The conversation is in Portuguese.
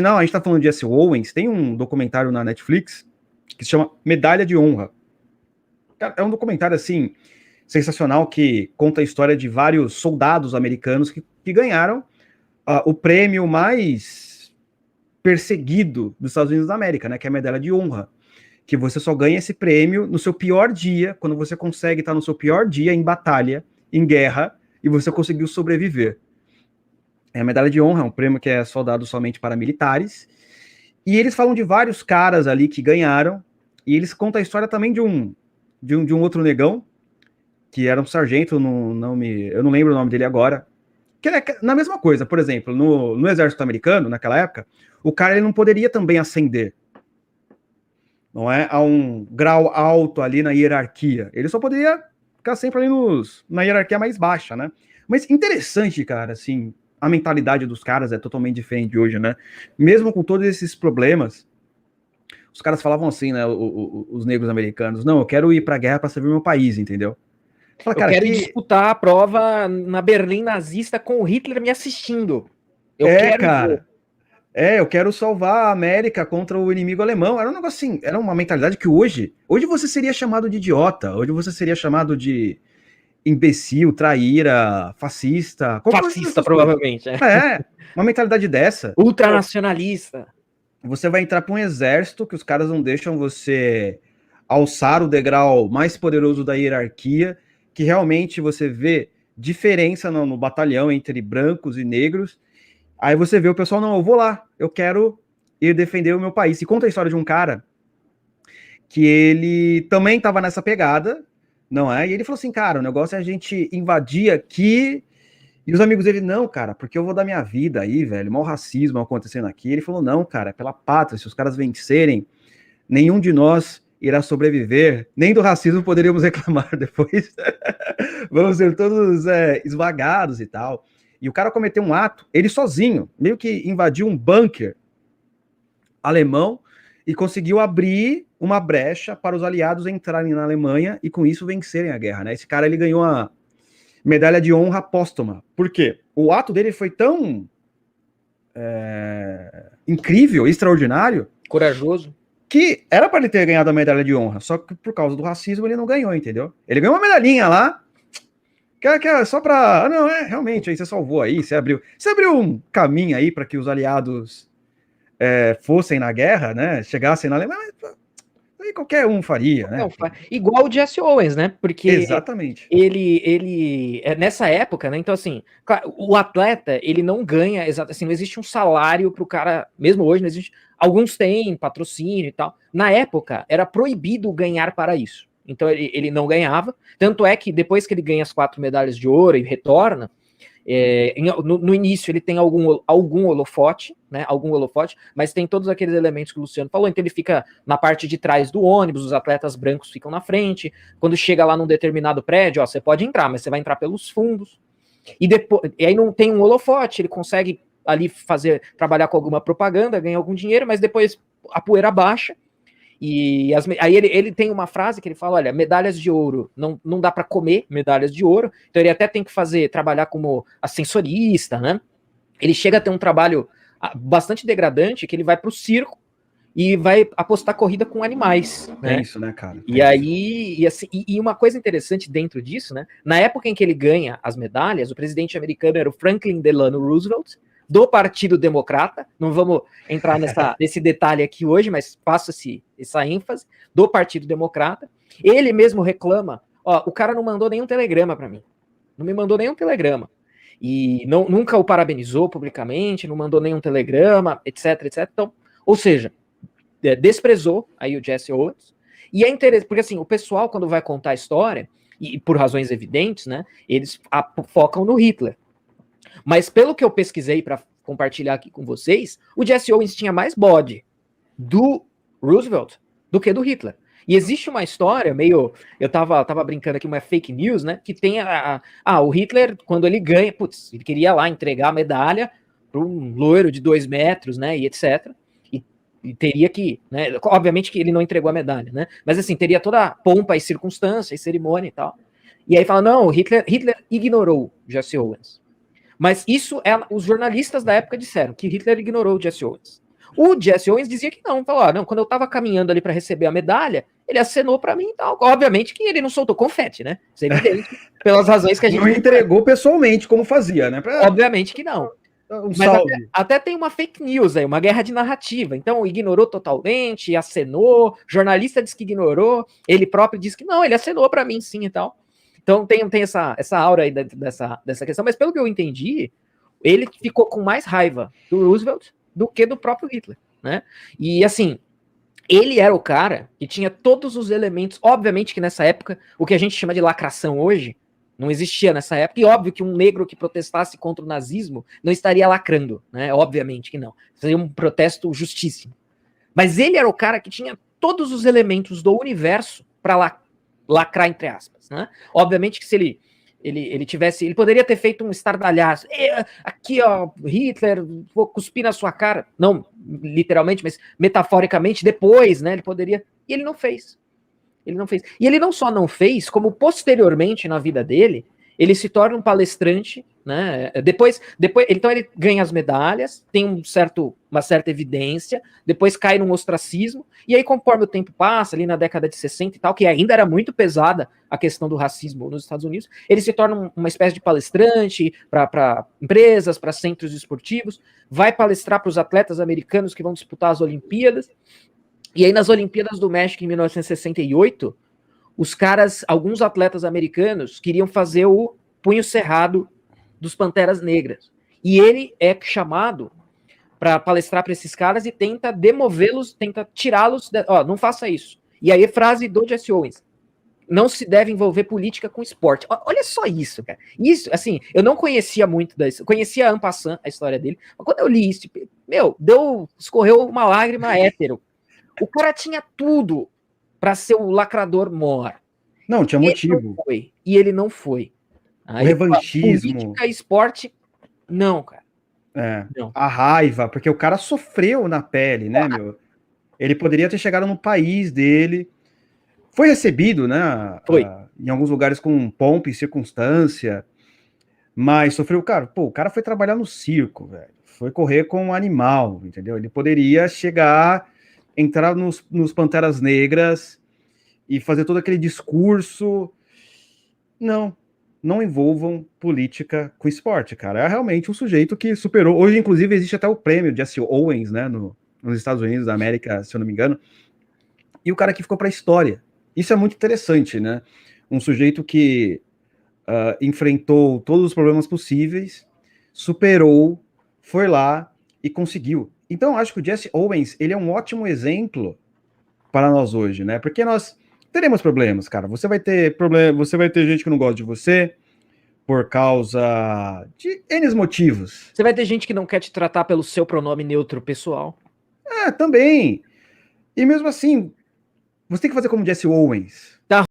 Não, a gente tá falando de Jesse Owens, tem um documentário na Netflix que se chama Medalha de Honra. É um documentário, assim, sensacional, que conta a história de vários soldados americanos que ganharam o prêmio mais perseguido dos Estados Unidos da América, né, que é a Medalha de Honra, que você só ganha esse prêmio no seu pior dia, quando você consegue estar no seu pior dia em batalha, em guerra, e você conseguiu sobreviver. A Medalha de Honra é um prêmio que é só dado somente para militares, e eles falam de vários caras ali que ganharam, e eles contam a história também de um outro negão, que era um sargento, eu não lembro o nome dele agora, que é na mesma coisa, por exemplo, no exército americano, naquela época, o cara ele não poderia também ascender, não é, a um grau alto ali na hierarquia, ele só poderia ficar sempre ali na hierarquia mais baixa, né? Mas interessante, cara, assim, a mentalidade dos caras é totalmente diferente de hoje, né? Mesmo com todos esses problemas, os caras falavam assim, né, os negros americanos, não, eu quero ir pra guerra pra servir meu país, entendeu? Fala, cara, eu quero disputar a prova na Berlim nazista com o Hitler me assistindo. Eu quero salvar a América contra o inimigo alemão. Era um negócio assim, era uma mentalidade que hoje você seria chamado de idiota, hoje você seria chamado de imbecil, traíra, fascista. Fascista, provavelmente. Uma mentalidade dessa. Ultranacionalista. Você vai entrar para um exército que os caras não deixam você alçar o degrau mais poderoso da hierarquia, que realmente você vê diferença no batalhão entre brancos e negros. Aí você vê o pessoal, não, eu vou lá, eu quero ir defender o meu país. E conta a história de um cara que ele também estava nessa pegada, não é? E ele falou assim, cara, o negócio é a gente invadir aqui. E os amigos dele, não, cara, porque eu vou dar minha vida aí, velho, mau racismo acontecendo aqui. Ele falou, não, cara, é pela pátria, se os caras vencerem, nenhum de nós irá sobreviver, nem do racismo poderíamos reclamar depois. Vamos ser todos esvagados e tal. E o cara cometeu um ato, ele sozinho, meio que invadiu um bunker alemão e conseguiu abrir uma brecha para os aliados entrarem na Alemanha e com isso vencerem a guerra, né? Esse cara, ele ganhou a medalha de honra póstuma. Por quê? O ato dele foi tão incrível, extraordinário, corajoso, que era para ele ter ganhado a medalha de honra, só que por causa do racismo ele não ganhou, entendeu? Ele ganhou uma medalhinha lá, que é só pra... não, realmente, aí você salvou aí, você abriu um caminho aí para que os aliados fossem na guerra, né, chegassem na Alemanha, aí qualquer um faria, né? Não, igual o Jesse Owens, né, porque exatamente. Ele nessa época, né, então assim, o atleta, ele não ganha, assim, não existe um salário pro cara, mesmo hoje não existe, alguns têm patrocínio e tal, na época era proibido ganhar para isso. Então ele não ganhava, tanto é que depois que ele ganha as 4 medalhas de ouro e retorna, no início ele tem algum holofote, né? Algum holofote, mas tem todos aqueles elementos que o Luciano falou, então ele fica na parte de trás do ônibus, os atletas brancos ficam na frente, quando chega lá num determinado prédio, ó, você pode entrar, mas você vai entrar pelos fundos, e aí não tem um holofote, ele consegue ali trabalhar com alguma propaganda, ganhar algum dinheiro, mas depois a poeira baixa. E aí ele tem uma frase que ele fala, olha, medalhas de ouro, não dá para comer medalhas de ouro, então ele até tem que trabalhar como ascensorista, né? Ele chega a ter um trabalho bastante degradante, que ele vai para o circo e vai apostar corrida com animais. É isso, né, cara? E aí, e uma coisa interessante dentro disso, né? Na época em que ele ganha as medalhas, o presidente americano era o Franklin Delano Roosevelt, do Partido Democrata, não vamos entrar nesse detalhe aqui hoje, mas faço essa ênfase, do Partido Democrata. Ele mesmo reclama, ó, o cara não mandou nenhum telegrama para mim, não me mandou nenhum telegrama, e nunca o parabenizou publicamente, não mandou nenhum telegrama, etc, etc. Então, ou seja, desprezou aí o Jesse Owens, e é interessante, porque assim, o pessoal quando vai contar a história, e por razões evidentes, né, eles focam no Hitler. Mas pelo que eu pesquisei para compartilhar aqui com vocês, o Jesse Owens tinha mais bode do Roosevelt do que do Hitler. E existe uma história meio... Eu tava brincando aqui, uma fake news, né? Que tem o Hitler, quando ele ganha... Putz, ele queria lá entregar a medalha para um loiro de 2 metros, né? E etc. E teria que... né, obviamente que ele não entregou a medalha, né? Mas assim, teria toda a pompa e circunstância e cerimônia e tal. E aí fala, não, Hitler ignorou Jesse Owens. Mas isso os jornalistas da época disseram, que Hitler ignorou o Jesse Owens. O Jesse Owens dizia que não, falou, não, quando eu tava caminhando ali para receber a medalha, ele acenou para mim e tal. Obviamente que ele não soltou confete, né? Isso é evidente, pelas razões que a gente... Não entregou pessoalmente, como fazia, né? Obviamente que não. Um Mas salve. até tem uma fake news aí, uma guerra de narrativa. Então, ignorou totalmente, acenou, jornalista disse que ignorou, ele próprio disse que não, ele acenou para mim sim e tal. Então tem essa aura aí dessa questão, mas pelo que eu entendi, ele ficou com mais raiva do Roosevelt do que do próprio Hitler, né? E assim, ele era o cara que tinha todos os elementos, obviamente que nessa época, o que a gente chama de lacração hoje, não existia nessa época, e óbvio que um negro que protestasse contra o nazismo não estaria lacrando, né? Obviamente que não. Seria um protesto justíssimo. Mas ele era o cara que tinha todos os elementos do universo para lacrar, entre aspas, né? Obviamente que se ele tivesse, ele poderia ter feito um estardalhaço. Aqui, ó, Hitler, vou cuspir na sua cara. Não literalmente, mas metaforicamente, depois, né? Ele poderia. E ele não fez. Ele não fez. E ele não só não fez, como posteriormente na vida dele, ele se torna um palestrante, né? Depois, então ele ganha as medalhas, tem uma certa evidência, depois cai num ostracismo, e aí conforme o tempo passa, ali na década de 60 e tal, que ainda era muito pesada a questão do racismo nos Estados Unidos, ele se torna uma espécie de palestrante para empresas, para centros esportivos, vai palestrar para os atletas americanos que vão disputar as Olimpíadas. E aí, nas Olimpíadas do México, em 1968, os caras, alguns atletas americanos, queriam fazer o punho cerrado dos Panteras Negras. E ele é chamado para palestrar para esses caras e tenta demovê-los, tenta tirá-los, não faça isso. E aí, frase do Jesse Owens: não se deve envolver política com esporte. Olha só isso, cara. Isso, assim, eu não conhecia muito disso. Conhecia en passant a história dele, mas quando eu li isso, escorreu uma lágrima hétero. O cara tinha tudo para ser o lacrador mor. Não, tinha motivo. E ele não foi. O revanchismo. Política e esporte, não, cara. Não. A raiva, porque o cara sofreu na pele, né, meu? Ele poderia ter chegado no país dele. Foi recebido, né? Em alguns lugares com pompa e circunstância. Mas sofreu, cara. O cara foi trabalhar no circo, velho. Foi correr com um animal, entendeu? Ele poderia entrar nos Panteras Negras e fazer todo aquele discurso. Não envolvam política com esporte, cara. É realmente um sujeito que superou. Hoje, inclusive, existe até o prêmio Jesse Owens, né, nos Estados Unidos da América, se eu não me engano. E o cara que ficou para a história. Isso é muito interessante, né? Um sujeito que enfrentou todos os problemas possíveis, superou, foi lá e conseguiu. Então, acho que o Jesse Owens, ele é um ótimo exemplo para nós hoje, né? Porque nós teremos problemas, cara. Você vai ter gente que não gosta de você por causa de N motivos. Você vai ter gente que não quer te tratar pelo seu pronome neutro pessoal. Também. E mesmo assim, você tem que fazer como Jesse Owens. Tá